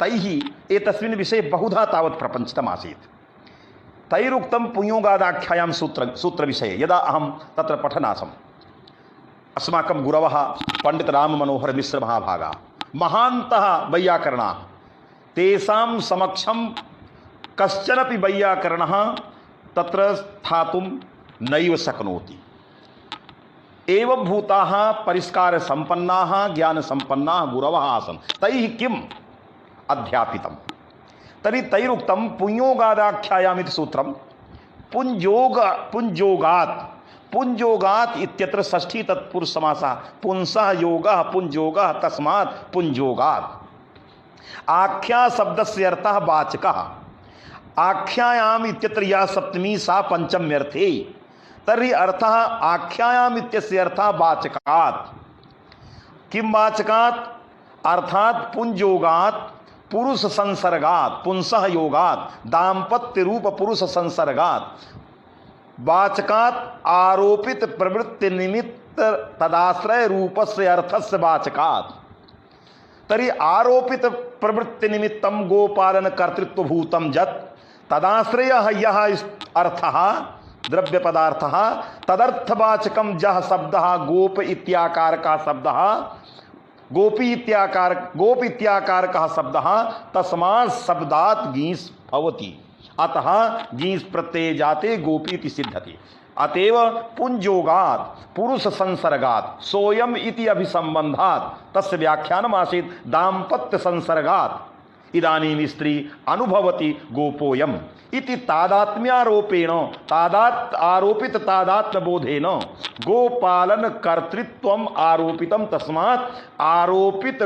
तैः एतस्मिन् विषये बहुधा तावत् प्रपञ्चितम् आसीत्। तैरुक्तं पुंयोगादाख्यायां सूत्र विषये यदा अहं तत्र पठन् आसम्, अस्माकं गुरवः पंडित राम मनोहर मिश्र महाभागा महान्तः वैयाकरणाः, तेषां समक्षं कश्चनपि वैयाकरणः तत्र स्थातुं नैव शक्नोति। एवं भूताः परिष्कार संपन्नाः ज्ञान संपन्नाः गुरवः आसन्, तैः किम् अध्यापितं? तर्हि तैरुक्तं पुंयोगादाख्यायामिति सूत्रं पुंजोगात् इत्यत्र षष्ठी तत्पुरुष समासः पुंसः योगः पुंजोगः तस्मात् पुंजोगात्। आख्या शब्दस्य अर्थः वाचकः, आख्यायाम इत्यत्र या सप्तमी सा पंचम्यर्थे, तर्हि अर्थः आख्यायाम इत्यस्य अर्थः वाचकात्। किं वाचकात्? अर्थात पुंजोगात् पुरुष संसर्गात्, पुंसः योगात् दाम्पत्य रूप पुरुष संसर्गात्, वाचकात् आरोपित प्रवृत्ति निमित्त तदाश्रय रूपस्य अर्थस्य वाचकात्। तर्हि आरोपित प्रवृत्ति निमित्तं गोपालन कर्तृत्व भूतं यत् तदाश्रयः यः अर्थः द्रव्य पदार्थः तदर्थवाचकं यः शब्दः गोप इत्याकारकः शब्दः गोपी इत्याकारकः शब्दः तस्मात् शब्दात् गीस् भवति, अतः गीस् प्रत्यये जाते गोपी इति सिद्ध्यति। अतएव पुंजोगात् पुरुष संसर्गात् सोयम इति अभिसंबंधात् तस्य व्याख्यानम् आसीत् दाम्पत्य संसर्गात् इदानीं स्त्री अनुभवति गोपोयम इति तादात्म्यारोपेण आरोपित तादात्म्यबोधेन गोपालन कर्तृत्वम आरोपितम तस्मात् आरोपित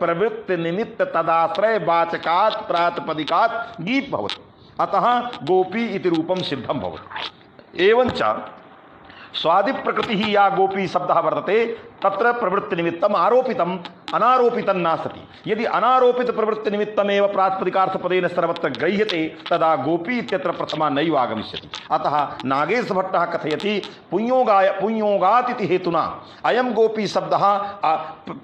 प्रवृत्ति निमित्त तदाश्रय वाचकात् प्रातिपदिकात् गीत भवति, अतः गोपी इति रूपम सिद्धम भवति। एवंच स्वादि प्रकृति ही या गोपी शब्दः वर्तते तत्र प्रवृत्ति निमित्तम आरोपितम अनारोपितं नास्ति। यदि अनारोपित प्रवृत्ति निमित्तमेव प्रातिपदिकार्थ पदेन सर्वत्र गृह्यते तदा गोपी इत्यत्र प्रथमा नैव आगमिष्यति। अतः नागेश भट्टः कथयति पुंयोगात् इति हेतुना अयं गोपी शब्दः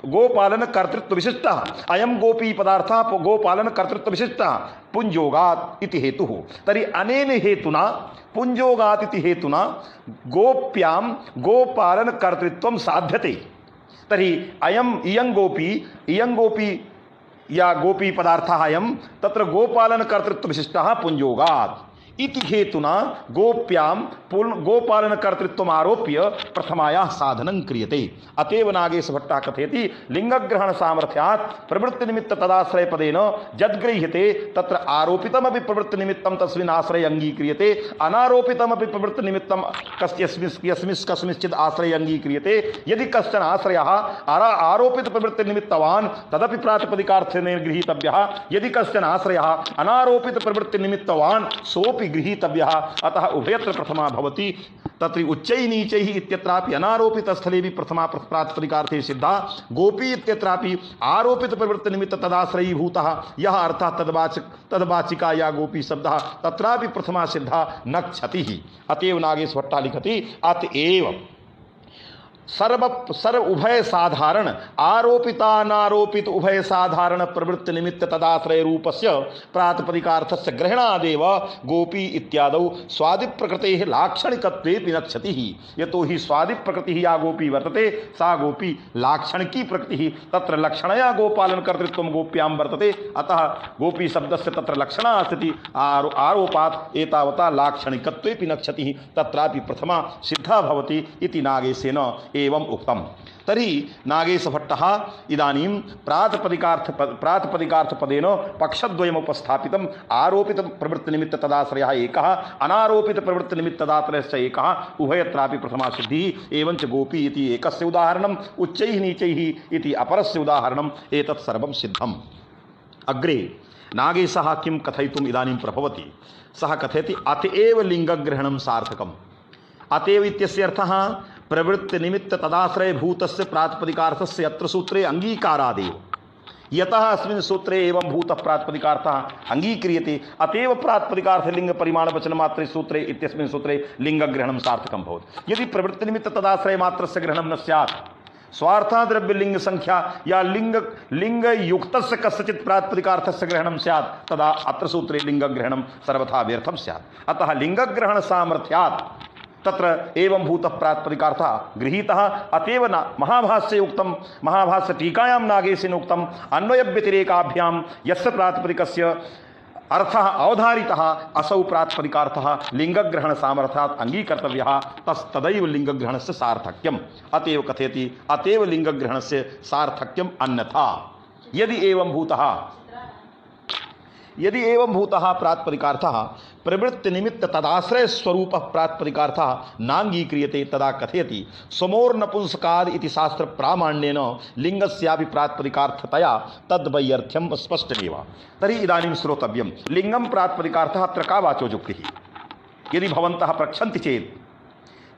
गोपालन कर्तृत्व विशिष्टः, अयं गोपी पदार्थः गोपालन कर्तृत्व विशिष्टः पुंजोगात् इति हेतुः। तर्हि अनेन हेतुना पुंजोगात् इति हेतुना गोप्यां गोपालन कर्तृत्वं साध्यते। तर्हि इयं गोपी या गोपी पदार्थः अयं तत्र गोपालन कर्तृत्व विशिष्टः पुंजोगात् इति हेतुना गोप्यां गोपालन कर्तृत्वम् आरोप्य प्रथमायाः साधनं क्रियते। अतएव नागेश भट्टः कथयति लिंगग्रहण सामर्थ्यात् प्रवृत्ति निमित्त तदाश्रय पदेन यद्गृह्यते तत्र आरोपितमपि प्रवृत्ति निमित्तं तस्मिन् आश्रये अंगीक्रियते, अनारोपितमपि प्रवृत्ति निमित्तं कस्मिंश्चित् आश्रये अंगीक्रियते। यदि कश्चन आश्रयः आरोपित प्रवृत्ति निमित्तवान् तदपि प्रातिपदिकार्थेन गृहीतव्यः, यदि कश्चन आश्रयः अनारोपित प्रवृत्ति निमित्तवान् सोऽपि गृहीतव्यः, अतः उभयत्र प्रथमा भवति। तत्र उच्चैः नैचैः इत्यत्रापि अनारोपित स्थले भी प्रथमा प्रातिपदिकार्थे सिद्धा, गोपी इत्यत्रापि आरोपित प्रवृत्ति निमित्त तदाश्रयीभूतः यः अर्थः तद्वाचिका या गोपी शब्दः तत्रापि प्रथमा सिद्धा न क्षतिः। अतएव नागेश भट्टः लिखति अतएव सर्व उभय साधारण आरोपितानारोपित उभय साधारण प्रवृत्ति निमित्त तदाश्रय रूपस्य प्रातिपदिकार्थस्य ग्रहणादेव गोपी इत्यादौ स्वादि प्रकृतेः लाक्षणिकत्वेपि न क्षतिः। यतो हि स्वादि प्रकृतिः या गोपी वर्तते सा गोपी लाक्षणिकी प्रकृतिः, तत्र लक्षणया गोपालन कर्तृत्वं गोप्यां वर्तते, अतः गोपी शब्दस्य तत्र लक्षणा अस्ति आरोपात् एतावता लाक्षणिकत्वेपि न क्षतिः, तत्रापि प्रथमा सिद्धा भवति इति नागेशेन एवं उक्तम। तर्हि नागेश भट्टः इदानीं प्रातिपदिकार्थ पदेन पक्षद्वयम् उपस्थापितम्। आरोपित प्रवृत्ति निमित्त तदाश्रयः एकः, अनारोपित प्रवृत्ति निमित्त तदाश्रयश्च एकः, उभयत्रापि प्रथमा सिद्धिः। एवंच गोपी इति एकस्य उदाहरणम्, उच्चैः नीचैः इति अपरस्य उदाहरणम्, एतत् सर्वं सिद्धम्। अग्रे नागेशः किं कथयितुम् इदानीं प्रभवति, सः कथयति अतएव लिंगग्रहणं सार्थकम्। अतएव इत्यस्य अर्थः प्रवृत्ति निमित्त तदाश्रय भूतस्य प्रातिपदिकार्थस्य अत्र सूत्रे अंगीकारादेव, यतः अस्मिन् सूत्रे एवं भूतः प्रातिपदिकार्थः अंगीक्रियते अतएव प्रातिपदिकार्थ लिंग परिमाण वचन मात्रे सूत्रे इत्यस्मिन् सूत्रे लिंगग्रहणं सार्थकं भवति। यदि प्रवृत्ति निमित्त तदाश्रय मात्रस्य ग्रहणं न स्यात् स्वार्था द्रव्य लिंग संख्या या लिंग लिंग युक्त कस्यचित् प्रातिपदिकार्थस्य ग्रहणं स्यात् तदा अत्र सूत्रे लिंग ग्रहणं सर्वथा व्यर्थं स्यात्। अतः लिंग ग्रहण सामर्थ्यात् तत्र एवं भूत प्रातिपदिकार्थः गृहीतः। अतएव महाभाष्ये उक्तं, महाभाष्य टीकायां नागेशेन उक्तम् अन्वय व्यतिरेकाभ्यां यस्य प्रातिपदिकस्य अर्थः अवधारितः असौ प्रातिपदिकार्थः लिंगग्रहण सामर्थ्यात् अंगीकर्तव्यः तस्तदैव लिंगग्रहणस्य सार्थक्यम्। अतएव कथयति अतएव लिंगग्रहणस्य सार्थक्यम् अन्यथा यदि एवं भूतः प्रातिपदिकार्थः प्रवृत्ति निमित्त तदाश्रय स्वरूप प्रातिपदिकार्थः नांगीक्रियते तदा कथयति समोर नपुंसकाद इति शास्त्र प्रामाण्येन लिंगस्यापि प्रातिपदिकार्थतया तद्वैयर्थ्यं स्पष्टमेव। तर्हि इदानीं श्रोतव्यं लिंगं प्रातिपदिकार्थः अत्र का वाचो जुक्तिः। यदि भवन्तः पृच्छन्ति चेत्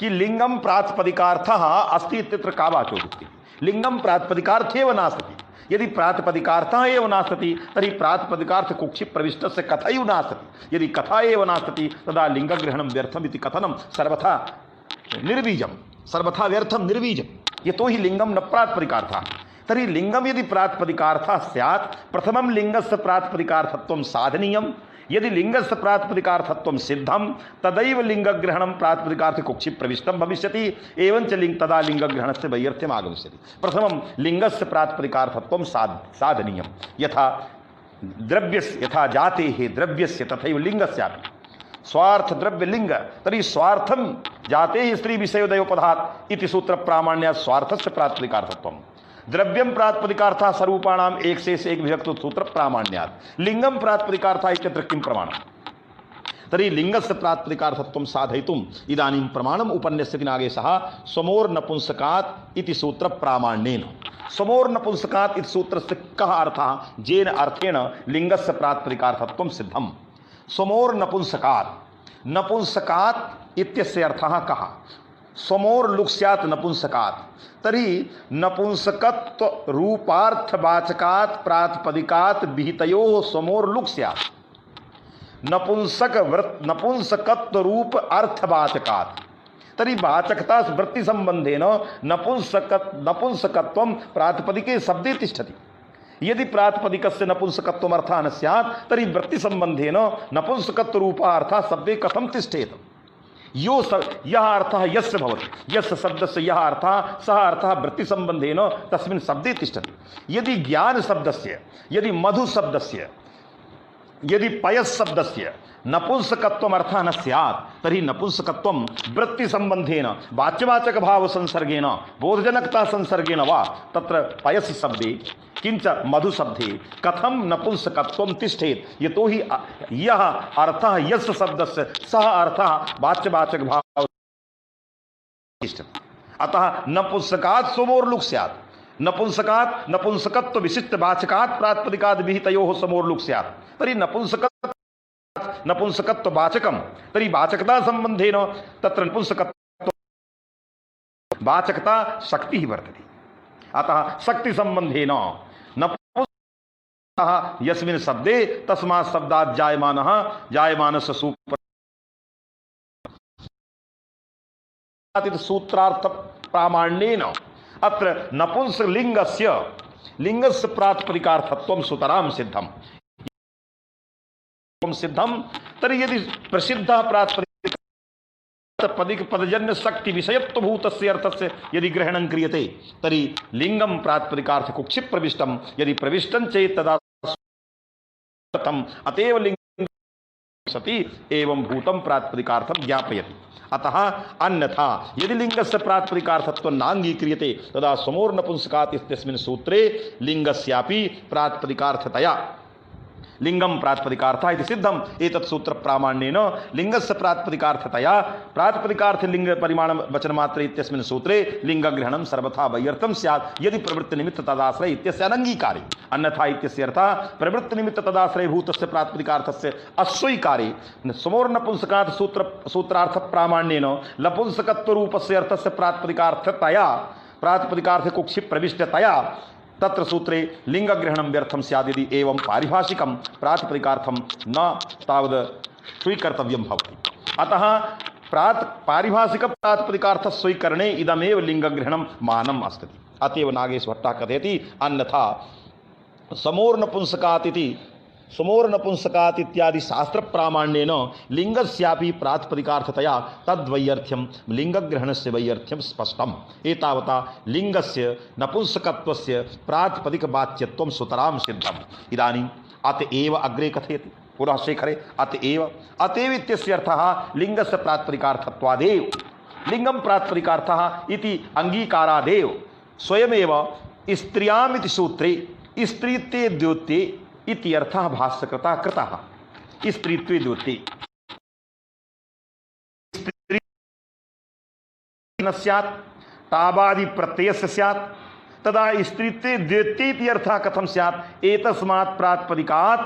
कि लिंगं प्रातिपदिकार्थः अस्ति इत्यत्र का वाचो जुक्तिः। लिंगं प्रातिपदिकार्थेव नास्ति। यदि प्रातिपदिकार्थः एव नास्ति तर्हि प्रातिपदिकार्थ कुक्षि प्रविष्टस्य कथैव नास्ति। यदि कथा एव नास्ति तदा लिंगग्रहणं व्यर्थम् इति कथनं सर्वथा निर्बीजं, सर्वथा व्यर्थं निर्बीजं। यतोहि लिंगं न प्रातिपदिकार्थः। तर्हि लिंगं यदि प्रातिपदिकार्थः स्यात् प्रथमं लिंगस्य प्रातिपदिकार्थत्वं साधनीयं। यदि लिंगस्य प्रातिपदिकार्थत्वं सिद्धं तदैव लिंगग्रहणं प्रातिपदिकार्थ कुक्षि प्रविष्टं भविष्यति। एवञ्च तदा लिंगग्रहणस्य वैयर्थ्यम् आगमिष्यति। प्रथमं लिंगस्य प्रातिपदिकार्थत्वं साधनीयं। यथा द्रव्यस्य यथा जातेः द्रव्यस्य तथैव लिंगस्यापि स्वार्थ द्रव्य लिंग। तर्हि स्वार्थं जातेः स्त्री विषयोदयोपधात् इति सूत्र प्रामाण्यात् स्वार्थस्य प्रातिपदिकार्थत्वं। द्रव्यं प्रातिपदिकार्थः स्वरूपाणाम् एक से एक विभक्त सूत्र प्रामाण्यात्। लिंगं प्रातिपदिकार्थः इत्यत्र किं प्रमाणम्। तर्हि लिंगस्य प्रातिपदिकार्थत्वं साधयितुम् इदानीं प्रमाणम् उपन्यस्यति नागेशः समोर नपुंसकात् इति सूत्र प्रामाण्येन। समोर नपुंसकात् इति सूत्रस्य कः अर्थः जेन अर्थेन लिंगस्य प्रातिपदिकार्थत्वं सिद्धम्। समोर नपुंसकात्, नपुंसकात् इत्यस्य अर्थः कः। समोर लुक् स्यात् नपुंसकात्। तर्हि नपुंसकत्व रूपार्थवाचकात् प्रातिपदिकात् विहितयोः समोर लुक् स्यात्। नपुंसकत्व रूप अर्थवाचकात्। तर्हि वाचकता वृत्ति संबंधेन नपुंसकत्वं प्रातिपदिके शब्दे तिष्ठति। यदि प्रातिपदिकस्य नपुंसकत्वम् अर्थः न स्यात् तर्हि वृत्ति संबंधेन नपुंसकत्व रूपार्थः शब्दे कथं तिष्ठेत। यः अर्थः यस्य भवति, यस्य शब्दस्य यः अर्थः सः अर्थः वृत्ति संबंधेन तस्मिन् शब्दे तिष्ठति। यदि ज्ञान शब्दस्य, यदि मधु शब्दस्य, यदि पयस् शब्दस्य नपुंसकत्वम् अर्थः न स्यात् तर्हि नपुंसकत्वं वृत्ति संबंधेन वाच्यवाचक भाव संसर्गेण बोधजनकता संसर्गेण वा तत्र पयस् शब्दे किंच मधु शब्दे कथं नपुंसकत्वं तिष्ठेत्। यतोहि यः अर्थः यस्य शब्दस्य सः अर्थः वाच्यवाचक भाव तिष्ठति। अतः नपुंसकात् समोर लुक् स्यात्। नपुंसकात् नपुंसकत्व विशिष्ट वाचकात् प्रातिपदिकात् विहितयोः समोर लुक् स्यात्। तर्हि नपुंसकत्व वाचकं तर्हि वाचकता संबंधेन तत्र नपुंसकत्व वाचकता शक्तिः वर्तते। अतः शक्ति संबंधेन नपुंसकः यस्मिन् शब्दे तस्मात् शब्दात् जायमानस्य सूत्रार्थ प्रामाण्येन अत्र नपुंसकलिंगस्य लिंगस्य प्रातिपदिकार्थत्वं सुतरां सिद्धम्। तर्हि यदि प्रसिद्धः प्रातिपदिक पदजन्य शक्ति विषयत्वभूतस्य अर्थस्य यदि ग्रहणं क्रियते तर्हि लिंगं प्रातिपदिकार्थ कुक्षि प्रविष्टं। यदि प्रविष्टं चेत् तदा अतएव लिंग सति एवं भूतं प्रातिपदिकार्थं ज्ञापयति। अतः अन्यथा यदि लिंगस्य प्रातिपदिकार्थत्वं नांगीक्रियते तदा समोर नपुंसकात् इत्यस्मिन् सूत्रे लिंगस्यापि प्रातिपदिकार्थतया लिंगं प्रातिपदिकार्थः इति सिद्धम्। एतत् सूत्र प्रामाण्येन लिंगस्य प्रातिपदिकार्थतया प्रातिपदिकार्थ लिंग परिमाणं वचनमात्रे इत्यस्मिन् सूत्रे लिंगग्रहणं सर्वथा वैयर्थं स्यात् यदि प्रवृत्ति निमित्त तदाश्रय इत्यस्य अनंगीकारे। अन्यथा इत्यस्य अर्थः प्रवृत्ति निमित्त तदाश्रय भूतस्य प्रातिपदिकार्थस्य अस्वीकारे। समोर नपुंसकात् सूत्रार्थ प्रामाण्येन नपुंसकत्व रूपस्य अर्थस्य प्रातिपदिकार्थतया प्रातिपदिकार्थ कुक्षि प्रविष्टतया तत्र सूत्रे लिंगग्रहणं व्यर्थं स्यात्। यदि एवं पारिभाषिकं प्रातिपदिकार्थं न तावद् स्वीकर्तव्यं भवति। अतः पारिभाषिक प्रातिपदिकार्थ स्वीकरणे इदमेव लिंगग्रहणं मानम् अस्ति। अतएव नागेश भट्टः कथयति अन्यथा समोर नपुंसकात् इत्यादि शास्त्र प्रामाण्येन लिंगस्यापि प्रातिपदिकार्थतया तद्वैयर्थ्यम लिंगग्रहणस्य वैयर्थ्यम स्पष्टम एतावता लिंगस्य नपुंसकत्वस्य प्रातिपदिकवाच्यत्वं सुतरां सिद्धम्। इदानीम् अतएव अग्रे कथयति पुनः शेखरे अतएव इत्यस्य अर्थः लिंगस्य प्रातिपदिकार्थत्वादेव लिंगं प्रातिपदिकार्थः इति अंगीकारादेव स्वयमेव स्त्रियाम् इति सूत्रे स्त्रीत्वे द्योत्ये इति अर्थः भाष्यकृता कृतः। स्त्रीत्वे द्योत्ये स्त्री न स्यात् तावादि प्रत्ययस्य स्यात् तदा स्त्रीत्वे द्योत्ये इति अर्थः कथं स्यात् एतस्मात् प्रातिपदिकात्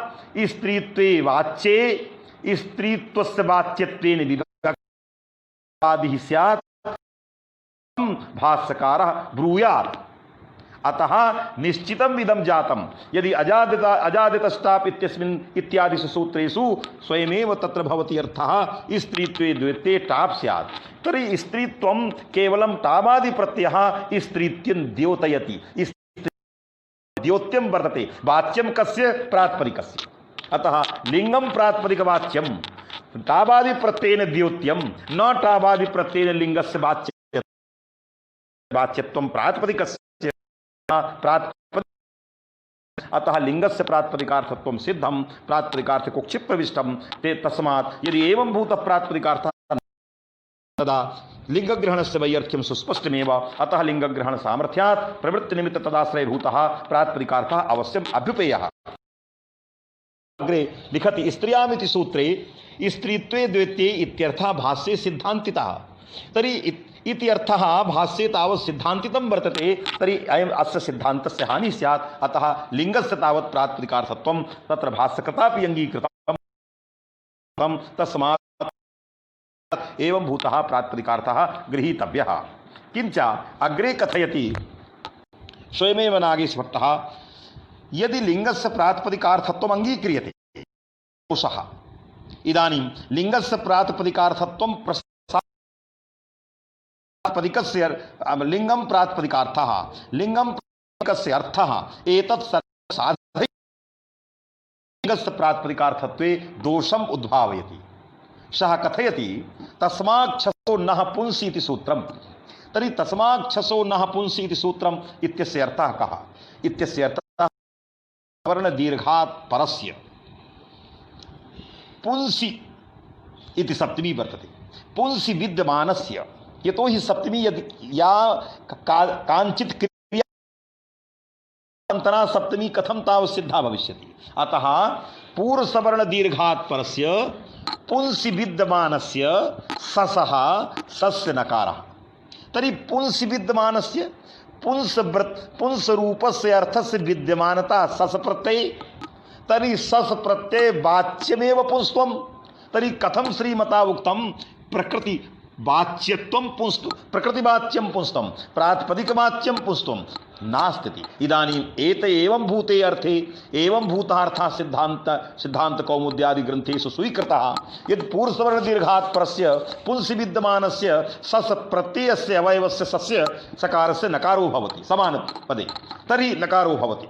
स्त्रीत्वे वाच्ये स्त्रीत्वस्य वाच्यत्वेन विभागादिः स्यात् भाष्यकारः ब्रूयात्। अतः निश्चितम इदम जातम यदि अजादितस्ताप इत्यस्मिन् इत्यादिषु सूत्रेषु स्वयमेव तत्र भवति अर्थः स्त्रीत्वे द्वैते टाप स्यात् तर्हि स्त्रीत्वं केवलं टावादि प्रत्ययः स्त्रीत्यं द्योतयति द्योत्यं वर्तते वाच्यं कस्य प्रातिपदिकस्य। अतः लिंगं प्रातिपदिकवाच्यं टावादि प्रत्ययेन द्योत्यं न टावादि प्रत्ययेन लिंगस्य वाच्यत्वं प्रातिपदिकस्य अतः लिंगस्य प्रातिपदिकार्थत्वं सिद्धं प्रातिपदिकार्थे कुक्षिप् प्रविष्टं ते तस्मात् यदि एवं भूत प्रातिपदिकार्थः तदा लिंगग्रहणस्य वैयर्थ्यं सुस्पष्टमेव। अतः लिंगग्रहण सामर्थ्यात् प्रवृत्तिनिमित्त तदाश्रयभूतः प्रातिपदिकार्थः अवश्यम् अभ्युपेयः। अग्रे लिखति स्त्रियामिति सूत्रे स्त्रीत्वे द्वैत्ये इत्यर्थः भाष्ये सिद्धान्तितः तर्हि इति अर्थः भाष्ये तावत् सिद्धान्तितं वर्तते तर्हि अयम् अस्य सिद्धान्तस्य हानिः स्यात्। अतः लिंगस्य तावत् प्रातिपदिकार्थत्वं तत्र भाष्यकृतापि अङ्गीकृतं तस्मात् एवं भूतः प्रातिपदिकार्थः गृहीतव्यः। किञ्च अग्रे कथयति स्वयमेव नागेश भट्टः यदि लिंगस्य प्रातिपदिकार्थत्वम् अङ्गीक्रियते दोषः। इदानीं लिंगस्य प्रातिपदिकार्थत्वं प्रातिपदिकस्य लिंगं प्रातिपदिकार्थः लिंगं प्रातिपदिकस्य अर्थः एतत् साधय लिंगस्य प्रातिपदिकार्थत्वे दोषम् उद्भावयति। सः कथयति तस्माक्षसो नः पुंसि इति सूत्रम्। तर्हि तस्माक्षसो नः पुंसि इति सूत्रम् इत्यस्य अर्थः कः इत्यस्य अर्थः वर्णदीर्घात् परस्य पुंसि इति सप्तमी वर्तते पुंसि विद्यमानस्य यतो हि सप्तमी यदि या कांचित क्रिया अंतना सप्तमी कथम तावत् सिद्धा भविष्यति। अतः पूर्व सवर्ण दीर्घात् परस्य पुंसि विद्यमानस्य ससः सस्य नकारः। तर्हि पुंसि विद्यमानस्य पुंस रूपस्य अर्थस्य विद्यमानता सस प्रत्यय तर्हि सस प्रत्यय वाच्यमेव पुंस्त्वं। तर्हि कथं श्रीमता उक्तं प्रकृति वाच्यत्वं पुंस्तु प्रकृतिवाच्यं पुंस्त्वं प्रातिपदिकवाच्यं पुंस्त्वं नास्ति। इदानीम् एत एवं भूते अर्थे एवं भूतार्थः सिद्धांत कौमुद्यादि ग्रंथेषु स्वीकृतः यद् पूर्वसवर्ण दीर्घात् परस्य पुंसि विद्यमानस्य सस् प्रत्ययस्य अवयवस्य सस्य सकारस्य नकारो भवति समानपदे तर्हि नकारो भवति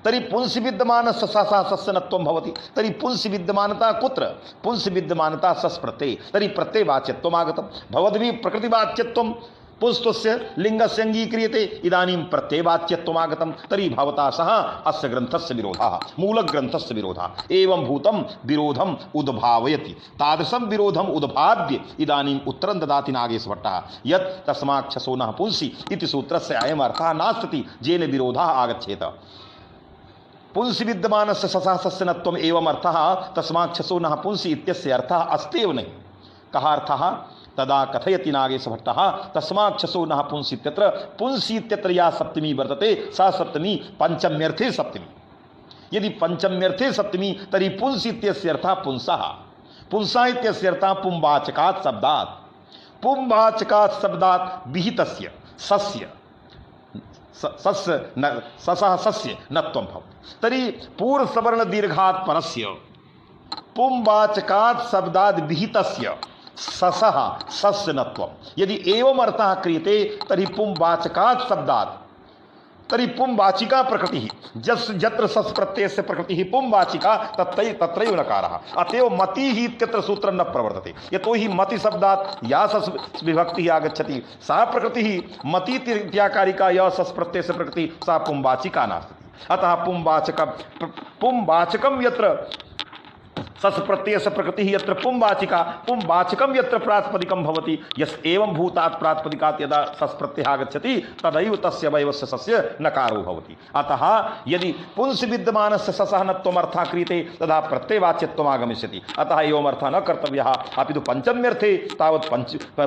तर्हि पुंसि विद्यमानस्य सस्य नत्वं भवति। तर्हि पुंसि विद्यमानता कुत्र पुंसि विद्यमानता सस् प्रत्यय तर्हि प्रत्ययवाच्यत्वम् आगतं भवद्भिः प्रकृतिवाच्यत्वं पुंस्त्वस्य लिंगस्य अङ्गीक्रियते इदानीं प्रत्ययवाच्यत्वम् आगतं तर्हि भवता सह अस्य ग्रन्थस्य विरोधः मूलग्रन्थस्य विरोधः एवं भूतं विरोधम् उद्भावयति। तादृशं विरोधम् उद्भाव्य इदानीम् उत्तरं ददाति नागेश भट्टः यत् तस्माक्षसो नः पुंसि इति सूत्रस्य अयम् अर्थः नास्ति येन विरोधः आगच्छेत। पुंसि विद्यमानस्य ससासस्य नत्वम् एवम् अर्थः तस्माक्षसो नः पुंसि इत्यस्य अर्थः अस्त्येव नहि। कः अर्थः तदा कथयति नागेश भट्टः तस्माक्षसो नः पुंसि इत्यत्र पुंसि इत्यत्र या सप्तमी वर्तते सा सप्तमी पंचम्यर्थे सप्तमी। यदि पंचम्यर्थे सप्तमी तर्हि पुंसि इत्यस्य अर्थः पुंसः पुंसः इत्यस्य अर्थः पुंवाचकात् शब्दात् विहितस्य सस्य ससः सस्य नत्वं भवति। तर्हि पूर्वसवर्ण दीर्घात् परस्य पुंवाचकात् शब्दात् विहितस्य ससः सस्यनत्वम्। यदि एवं अर्थः क्रियते तर्हि पुंवाचकात् शब्दात् तरी पुंवाचिका प्रकृति जस जत्र सस् प्रत्ययस्य प्रकृति पुंवाचिका तत्रैव नकारः। अतएव मति ही इत्यत्र सूत्रं न प्रवर्तते। यतो हि मति शब्दात् या सस् विभक्तिः आगच्छति सा प्रकृतिः मति इत्याकारिका या सस् प्रत्ययस्य प्रकृति सा पुंवाचिका नास्ति। अतः पुंवाचकं यत्र सस् प्रत्ययस्य प्रकृतिः यत्र पुंवाचिका पुंवाचकं यत्र प्रातिपदिकं भवति यस् एवं भूतात् प्रातिपदिकात् यदा सस् प्रत्ययः आगच्छति तदैव तस्य वयवस्य सस्य नकारो भवति। अतः यदि पुंसि विद्यमानस्य ससः नत्वम् अर्थः क्रियते तदा प्रत्ययवाच्यत्वम् आगमिष्यति। अतः एवम् अर्थः न कर्तव्यः अपि तु पंचम्यर्थे तावत्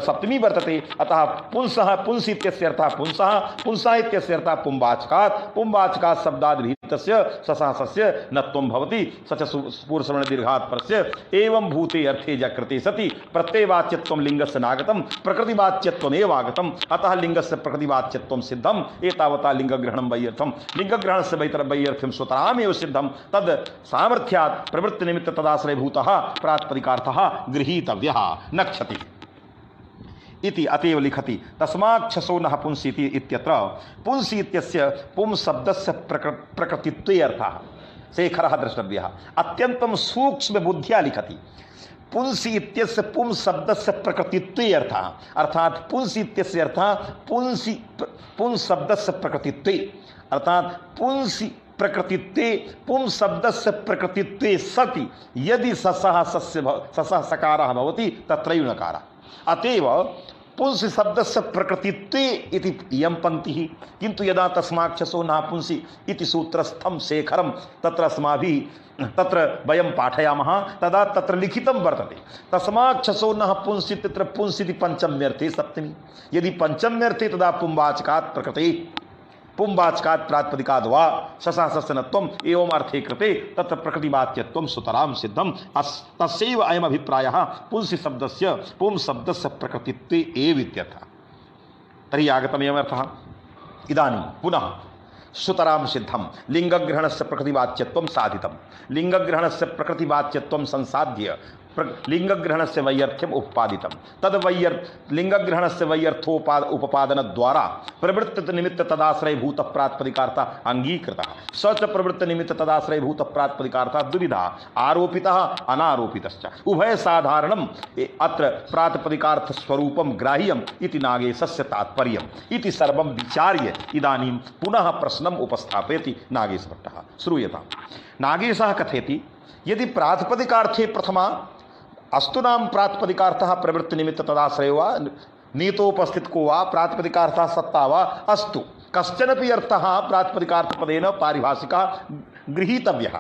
सप्तमी वर्तते। अतः पुंसः पुंसि इत्यस्य अर्थः पुंसः पुंसः इत्यस्य अर्थः पुंवाचकात् पुंवाचकात् शब्दाद् विहितस्य ससः सस्य नत्वं भवति। स च पूर्वसवर्ण दीर्घात् परस्य एवं भूते अर्थे जाकृते सति प्रत्ययवाच्यत्वं लिंगस्य नागतम् प्रकृतिवाच्यत्वमेव आगतम्। अतः लिंगस्य प्रकृतिवाच्यत्वं सिद्धम्। एतावता लिंगग्रहणं वैयर्थं लिंगग्रहणस्य वैयर्थ्यं स्वतरामेव सिद्धं। तद् सामर्थ्यात् प्रवृत्तिनिमित्त तदाश्रयभूतः प्रातिपदिकार्थः गृहीतव्यः न क्षति इति अतएव लिखति। तस्माच्छसो नः पुंसि इत्यत्र पुंसि इत्यस्य पुंस शब्दस्य प्रकृतित्वे अर्थः शेखरः द्रष्टव्यः। अत्यन्तं सूक्ष्म बुद्ध्या लिखति। पुंसि इत्यस्य पुंस शब्दस्य प्रकृतित्वे अर्थः अर्थात पुंसि इत्यस्य अर्थः पुंस शब्दस्य प्रकृतित्वे अर्थात पुंसि प्रकृतित्वे पुंस शब्दस्य प्रकृतित्वे सति यदि ससः सकारः भवति तत्रैव नकारः। अतएव पुंसि शब्दस्य प्रकृतित्वे इति इयं पंक्तिः। किन्तु यदा तस्माक्षसो न पुंसि इति सूत्रस्थं शेखरं तत्र अस्माभिः तत्र वयं पाठयामः तदा तत्र लिखितं वर्तते तस्माक्षसो न पुंसि तत्र पुंसि इति पंचम्यर्थे सप्तमी। यदि पंचम्यर्थे तदा पुंवाचकात् प्रकृते पुंवाचकात् प्रातिपदिकाद् वा ससः सस्यनत्वम् एवं अर्थे कृते तत्र प्रकृतिवाच्यत्वं सुतरां सिद्धं। तस्यैव अयम् अभिप्रायः पुंसि शब्दस्य पुंस शब्दस्य प्रकृतित्वे एव इत्यर्थः। तर्हि आगतमेव अर्थः। इदानीं पुनः सुतरां सिद्धं लिंगग्रहणस्य प्रकृतिवाच्यत्वं साधितं। लिंगग्रहणस्य प्रकृतिवाच्यत्वं संसाध्य लिंगग्रहणस्य वैयर्थ्यम् उपपादितं। तद् लिंगग्रहणस्य उपपादनद्वारा प्रवृत्तनिमित्त तदाश्रयभूतः प्रातिपदिकार्थः अंगीकृतः। स च प्रवृत्तनिमित्त तदाश्रयभूतः प्रातिपदिकार्थः द्विविधः आरोपितः अनारोपितश्च उभय साधारणम् अत्र प्रातिपदिकार्थस्वरूपं ग्राह्यम् इति नागेशस्य तात्पर्यम् इति सर्वं विचार्य इदानीं पुनः प्रश्नम् उपस्थापयति नागेशभट्टः। श्रूयताम्। नागेशः कथयति यदि प्रातिपदिकार्थे प्रथमा अस्तूनां प्रातिपदिकार्थः प्रवृत्तिनिमित्त तदाश्रयो वा नीतोपस्थितको वा प्रातिपदिकार्थः सत्ता वा अस्तु कश्चनपि अर्थः प्रातिपदिकार्थपदेन पारिभाषिकः गृहीतव्यः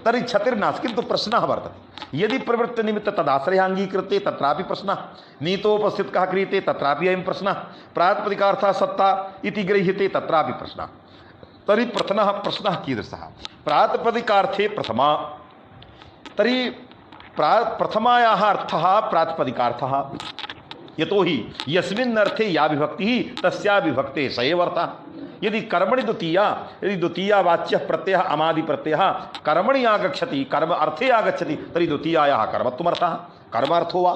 तर्हि क्षतिर्नास्ति। किन्तु प्रश्नः वर्तते यदि प्रवृत्तिनिमित्त तदाश्रयः अङ्गीक्रियते तत्रापि प्रश्नः नीतोपस्थितकः क्रियते तत्रापि अयं प्रश्नः प्रातिपदिकार्थः सत्ता इति गृह्यते तत्रापि प्रश्नः। तर्हि प्रश्नः कीदृशः प्रातिपदिकार्थे प्रथमा तर्हि प्रथमायाः अर्थः प्रातिपदिकार्थः। यतोहि यस्मिन् अर्थे या विभक्तिः तस्या विभक्ते स एव अर्थः। यदि कर्मणि द्वितीया वाच्यः प्रत्ययः अमादि प्रत्ययः कर्मणि आगच्छति कर्म अर्थे आगच्छति तर्हि द्वितीयायाः कर्मत्वमर्थः कर्मार्थो वा।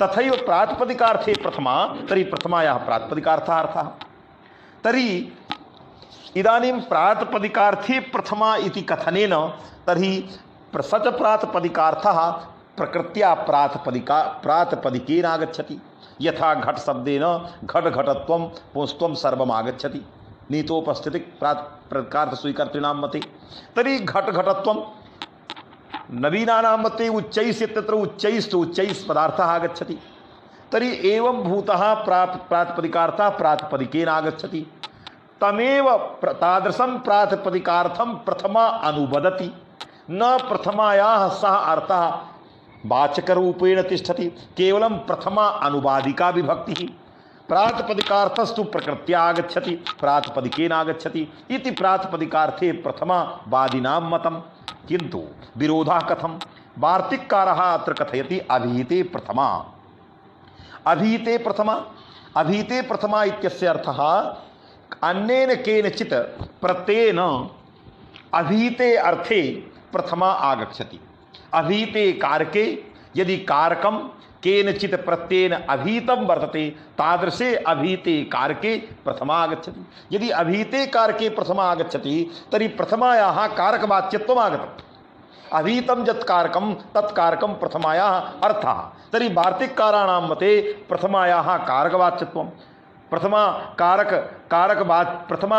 तथैव प्रातिपदिकार्थे प्रथमा तर्हि प्रथमायाः प्रातिपदिकार्थः अर्थः। तर्हि इदानीं प्रातिपदिकार्थे प्रथमा इति कथनेन तर्हि सच प्रातिपदिकार्थः प्रकृत्या प्रातिपदिकेन आगच्छति। यथा घट शब्देन घट घटत्वं पुंस्त्वं सर्वम् आगच्छति नीतोपस्थिति प्रातिपदिकार्थ स्वीकर्तॄणां मते। तर्हि घट घटत्वं नवीनानां मते उच्चैः इत्यत्र उच्चैः पदार्थः आगच्छति। तर्हि एवं भूतः प्रातिपदिकार्थः प्रातिपदिकेन आगच्छति। तमेव तादृशं प्रातिपदिकार्थं प्रथमा अनुवदति न प्रथमायाः सः अर्थः वाचकरूपेण तिष्ठति केवलं प्रथमा अनुवादिका विभक्तिः। प्रातिपदिकार्थस्तु प्रकृत्या आगच्छति प्रातिपदिकेन आगच्छति इति प्रातिपदिकार्थे प्रथमा वादिनां मतं। किन्तु विरोधः कथं वार्तिककारः अत्र कथयति अभिहिते प्रथमा। अभिहिते प्रथमा इत्यस्य अर्थः अन्येन केनचित् प्रत्ययेन अभिहिते अर्थे प्रथमा आगच्छति। अभिहिते कारके यदि कारकम केनचित प्रत्ययन अभीतम वर्तते तादृशे अभीते कारके प्रथमा आगच्छति। यदि अभीते कारके प्रथमा आगच्छति तर्हि प्रथमायाः कारकवाच्यत्वम् आगतम्। अभीतम यत् कारकम तत्कारकम प्रथमायाः अर्थः। तर्हि वार्तिककाराणां मते प्रथमायाः कारकवाच्यत्वम्, प्रथमा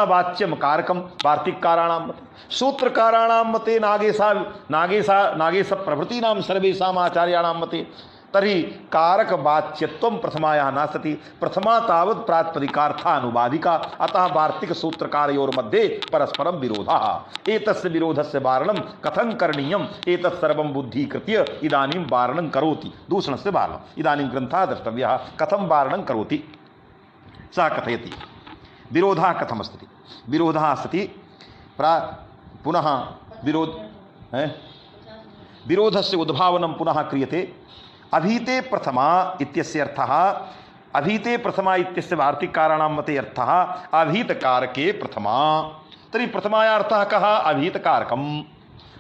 वाच्यम कारकम वार्तिककाराणां मते। सूत्रकाराणां मते नागेश प्रभृतीनां सर्वेषाम् आचार्याणां मते तर्हि कारक वाच्यत्वं प्रथमायाः नास्ति, प्रथमा तावत् प्रातिपदिकार्थानुवादिका। अतः वार्तिक सूत्रकारयोर्मध्ये परस्परं विरोधः। एतस्य विरोधस्य वारणं कथं करणीयम् एतत् सर्वं बुद्धीकृत्य इदानीं वारणं करोति। दूषणस्य वारणम् इदानीं ग्रन्थः द्रष्टव्यः कथं वारणं करोति। सः कथयति विरोधः कथमस्ति। विरोधः अस्ति पुनः विरोधस्य उद्भावनं पुनः क्रियते। अभीते प्रथमा इत्यस्य अर्थः, अभीते प्रथमा इत्यस्य वार्तिककाराणां मते अर्थः अभीतकारके प्रथमा। तर्हि प्रथमाया अर्थः कः? अभीतकारकं।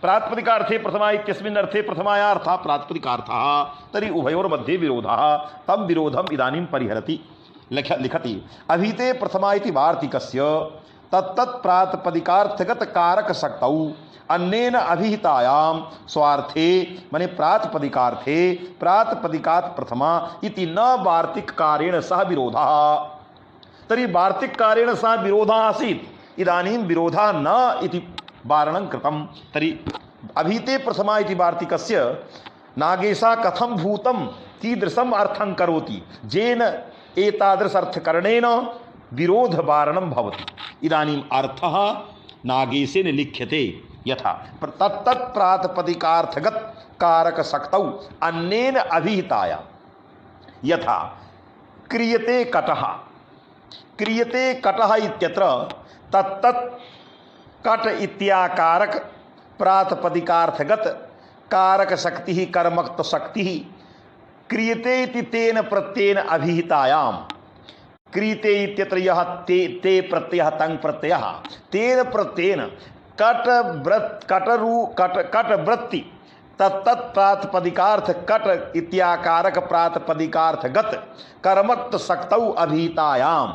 प्रातिपदिकार्थे प्रथमा इत्यस्मिन् अर्थे प्रथमाया अर्थः प्रातिपदिकार्थः। तर्हि उभयोर्मध्ये विरोधः। तं विरोधम् इदानीं परिहरति। लिखति अभीते प्रथमा इति वार्तिकस्य तत्तत् प्रातिपदिकार्थगत कारक शक्तौ अन्येन अभिहितायां स्वार्थे माने प्रातिपदिकार्थे प्रातिपदिकात् प्रथमा इति न वार्तिककारेण सह विरोधः। तर्हि वार्तिककारेण सह विरोधः आसीत्, इदानीं विरोधः न इति वारणं कृतं। तर्हि अभीते प्रथमा इति वार्तिकस्य नागेशा कथं भूतं कीदृशम् अर्थं करोति येन एतादृश अर्थकरणेन विरोधवारणं भवति। इदानीम् अर्थः नागेशेन लिख्यते यथा तत्तत् प्रातिपदिकार्थगत कारक शक्तौ अन्येन अभिहिताया यथा क्रियते कटः। क्रियते कटः इत्यत्र तत्तत् कट इत्याकारक प्रातिपदिकार्थगत कारक शक्तिः कर्मक्त शक्तिः क्रियते इति तेन प्रत्ययेन अभिहितायां। क्रियते इत्यत्र यः ते प्रत्ययः तंग प्रत्ययः तेन प्रत्ययेन कट वृत्ति तत्तत् प्रातिपदिकार्थ कट इत्याकारक प्रातिपदिकार्थगत कर्मक्त शक्तौ अभिहितायाम्।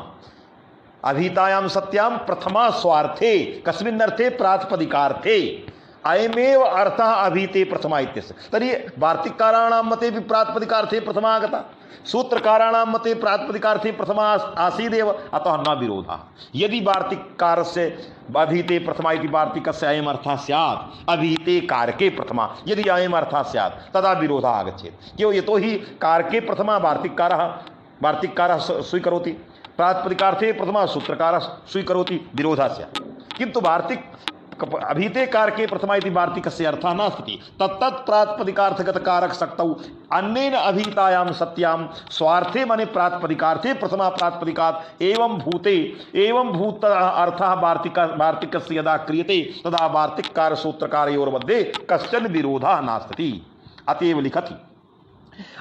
अभिहितायां सत्यां प्रथमा स्वार्थे कस्मिन् अर्थे? प्रातिपदिकार्थे। अयमेव अर्थः अभीते प्रथमा इत्यस्य। तर्हि वार्तिककाराणां मते भी प्रातिपदिकार्थे प्रथमा आगता, सूत्रकाराणां मते प्रातिपदिकार्थे प्रथमा आसीदेव, अतः न विरोधः। यदि वार्तिककारस्य अभीते प्रथमा इति वार्तिकस्य अयम् अर्थः स्यात् अभीते कारके प्रथमा, यदि अयम् अर्थः स्यात् तदा विरोधः आगच्छेत्। क्यों? यतोहि कारके प्रथमा वार्तिककारः स्वीकरोति, प्रातिपदिकार्थे प्रथमा सूत्रकारः स्वीकरोति, विरोधः स्यात्। किन्तु अभीते कारके प्रथमा इति वार्तिकस्य अर्थः नास्ति। तत्तत् प्रातिपदिकार्थगत कारक शक्तौ अन्येन अभिहितायां सत्यां स्वार्थे माने प्रातिपदिकार्थे प्रथमा प्रातिपदिकात् एवं भूत अर्थः वार्तिकस्य यदा क्रियते तदा वार्तिककार सूत्रकारयोर्मध्ये कश्चन विरोधः नास्ति। अतएव लिखति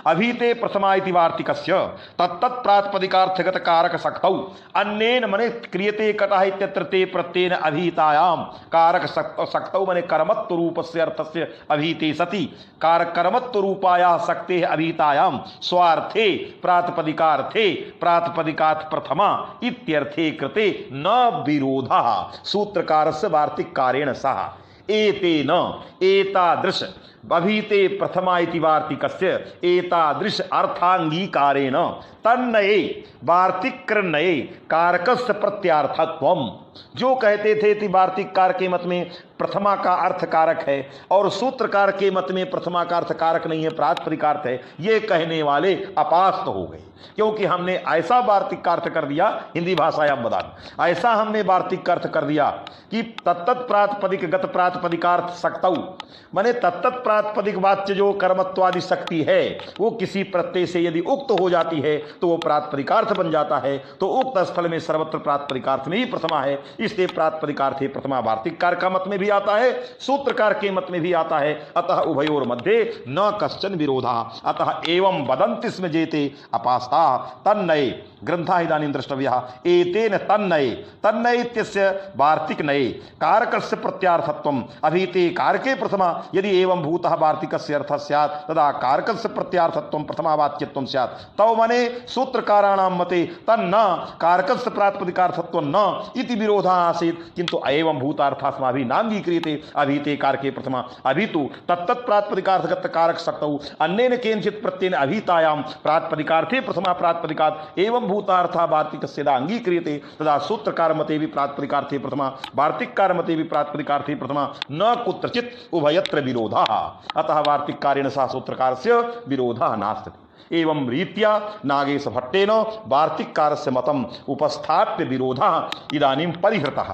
अभीते प्रथमा इति वार्तिकस्य तत्तत् प्रातिपदिकार्थगत कारक शक्तौ अन्येन मने क्रियते कटः इत्यत्र ते प्रत्ययेन अभिहितायां कारक शक्तौ मने कर्मत्व रूपस्य अर्थस्य अभीते सति कर्मत्व रूपायाः शक्तेः अभिहितायां स्वार्थे प्रातिपदिकार्थे प्रातिपदिकात् प्रथमा इत्यर्थे कृते न विरोधः सूत्रकारस्य वार्तिककारेण सह। एतेन एतादृश अभीते प्रथमा इति वार्तिकस्य एतादृश अर्थांगीकारेण तन्नये वार्तिकर्णये कारकस्य प्रत्यार्थत्वम्। जो कहते थे कि वार्तिककार के मत में प्रथमा का अर्थ कारक है और सूत्रकार के मत में प्रथमा का अर्थ कारक नहीं है, प्रातिपदिकार्थ है, ये कहने वाले अपास्त हो गए। क्योंकि हमने ऐसा वार्तिक अर्थ कर दिया, हिंदी भाषायां बता, ऐसा हमने वार्तिक अर्थ कर दिया कि तत्तत् प्रातिपदिक गत प्रातिपदिकार्थ शक्तौ माने तत्तत् प्रातिपदिक वाच्य जो कर्मत्वादि शक्ति है वो किसी प्रत्यय से यदि उक्त हो जाती है तो वो प्रातिपदिकार्थ बन जाता है। तो उक्त स्थल में सर्वत्र प्रातिपदिकार्थ में ही प्रथमा है, इसलिए प्रातिपदिकार्थे प्रथमा वार्तिककार का मत में भी आता है, सूत्रकार के मत में भी आता है। अतः उभयोर मध्ये न कश्चन विरोधा। अतः एवं वदन्ति स्म जेते अपास्ता तन्नये ग्रंथा इदानीं द्रष्टव्यः। एतेन तन्नये, तन्नये इत्यस्य वार्तिक नये कारकस्य प्रत्यार्थत्वम् अभीते कारके प्रथमा यदि एवं भूतः वार्तिकस्य अर्थः स्यात् तदा कारकस्य प्रत्यार्थत्वं प्रथमावाच्यत्वं स्यात्। तव मने सूत्रकाराणां मते तन्न कारकस्य प्रातिपदिकार्थत्वं न इति विरोधः आसीत्, किन्तु एवं भूतार्थास्माभिः नाङ्गीक्रियते अभीते कारके प्रथमा। अभी तु तत्तत् प्रातिपदिकार्थगत कारक शक्तौ अन्येन केनचित् प्रत्ययेन अभीतायां प्रातिपदिकार्थे प्रथमा प्रातिपदिकात् एवं भूतार्था वार्तिकस्य यदा अंगीक्रियते तदा सूत्रकार मते भी प्रातिपदिकार्थे प्रथमा वार्तिककार मते भी प्रातिपदिकार्थे प्रथमा न कुत्रचित् उभयत्र विरोधः। अतः वार्तिककारेण सह सूत्रकारस्य विरोधः नास्ति। एवं रीत्या नागेश भट्टेन वार्तिककारस्य मतम् उपस्थाप्य विरोधः इदानीं परिहृतः।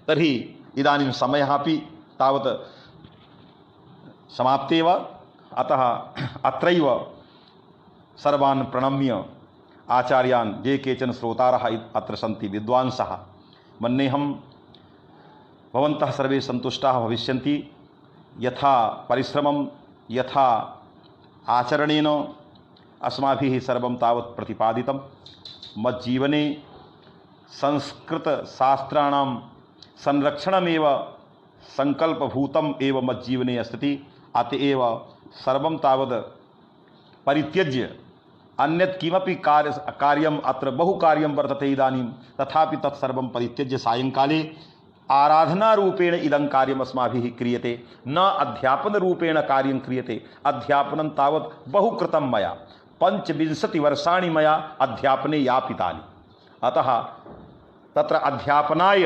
तर्हि इदानीं समयः अपि तावत् समाप्तेव। अतः अत्रैव सर्वान् प्रणम्य आचार्यान् ये केचन श्रोतारः अत्र सन्ति विद्वांसः मन्येऽहं भवन्तः सर्वे सन्तुष्टाः भविष्यन्ति। यथा परिश्रमं यथा आचरणेन अस्माभिः सर्वं तावत् प्रतिपादितं, मज्जीवने संस्कृतशास्त्राणां संरक्षणमेव संकल्पभूतम् एव मज्जीवने अस्ति। अतएव सर्वं तावत् परित्यज्य अन्यत् किमपि कार्यम् अत्र बहु कार्यं वर्तते इदानीं, तथापि तत्सर्वं परित्यज्य सायंकाले आराधना रूपेण इदं कार्यम् अस्माभिः क्रियते, न अध्यापन रूपेण कार्यं क्रियते। अध्यापनं तावत् बहु कृतं मया, 25 वर्षाणि मया अध्यापने यापितानि। अतः तत्र अध्यापनाय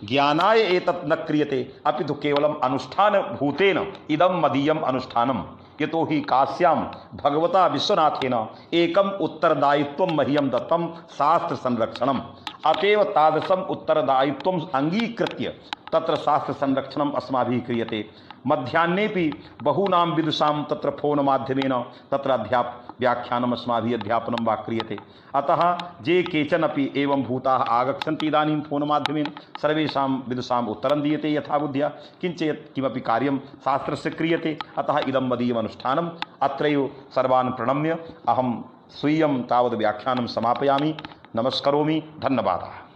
ज्ञानाय एतत् न क्रियते, अपि तु केवलम् अनुष्ठानभूतेन इदं मदीयम् अनुष्ठानं। यतो हि काश्यां भगवता विश्वनाथेन एकम् उत्तरदायित्वं मह्यं दत्तं शास्त्र संरक्षणम्। अतएव तादृशम् उत्तरदायित्वम् अंगीकृत्य तत्र शास्त्र संरक्षणम् अस्माभिः क्रियते। मध्याह्नेपि बहूनां विदुषां तत्र फोन माध्यमेन तत्र व्याख्यानम् अस्माभिः अध्यापनं वा क्रियते। अतः ये केचन अपि एवं भूताः आगच्छन्ति इदानीं फोन माध्यमेन सर्वेषां विदुषाम् उत्तरं दीयते यथा बुद्ध्या, किञ्च यत् किमपि कार्यं शास्त्रस्य क्रियते। अतः इदं मदीयम् अनुष्ठानम्। अत्रैव सर्वान् प्रणम्य अहं स्वीयं तावद् व्याख्यानं समापयामि। नमस्करोमि। धन्यवादः।